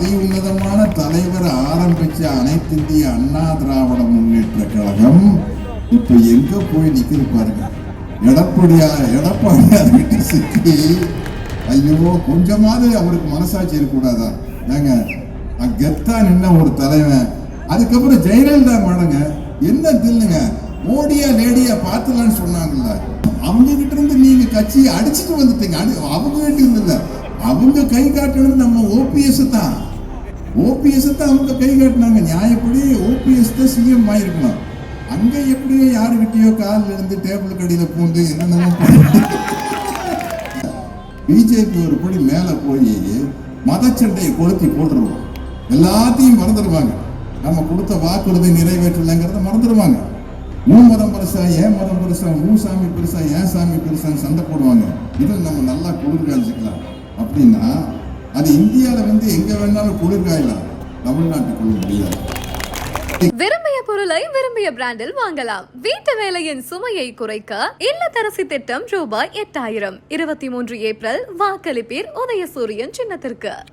அதி உன்னதமான தலைவர் ஆரம்பிச்ச அனைத்து இந்திய அண்ணா திராவிட முன்னேற்ற கழகம் இப்ப எங்க போய் நிக்குது பாருங்க. எடப்பாடியார் கிட்ட சிக்கி, ஐயோ கொஞ்சமாவது அவருக்கு மனசாட்சி இருக்கக்கூடாதா? நாங்க கெத்தா நின்ன ஒரு தலைவன். அதுக்கப்புறம் ஜெயலலிதா மேடங்க என்ன தில்லுங்க, மோடியா லேடியா பாத்துலான்னு சொன்னாங்கல்ல, அவங்க கிட்ட இருந்து நீங்க கட்சியை அடிச்சுட்டு வந்துட்டீங்க. அவங்க கிட்ட இருந்து இல்ல, அவங்க கை காட்டுறது நம்ம ஓபிஎஸ் தான். அவங்க கை காட்டினாங்க. நியாயப்படி ஓபிஎஸ் தான் சிஎம் ஆயிருக்கணும். அங்க எப்படியோ யாருக்கிட்டயோ காலில் இருந்து டேபிள் கடியில பூந்து என்னென்ன பிஜேபி ஒரு படி மேல போய் மதச்சண்டையை கொளுத்தி போட்டுருவோம். எல்லாத்தையும் மறந்துடுவாங்க. நம்ம கொடுத்த வாக்குறுதி நிறைவேற்றலைங்கிறத மறந்துடுவாங்க. உன் மதம் பெருசா, ஏன் மதம் பெருசா, உன் சாமி பெருசா, ஏன் சாமி பெருசான்னு சண்டை போடுவாங்க. இதில் நம்ம நல்லா குளிர் காய்ச்சிக்கலாம். அப்படின்னா அது இந்தியாவில் எங்க வேணாலும் குளிர் காயலாம், தமிழ்நாட்டுக்குள்ள முடியாது. விரும்பிய பொருளை விரும்பிய பிராண்டில் வாங்கலாம். வீட்டு வேலையின் சுமையை குறைக்க இல்லத்தரசி திட்டம் ரூபாய் 8000. 23 ஏப்ரல் வாக்களிப்பீர் உதயசூரியன் சின்னத்திற்கு.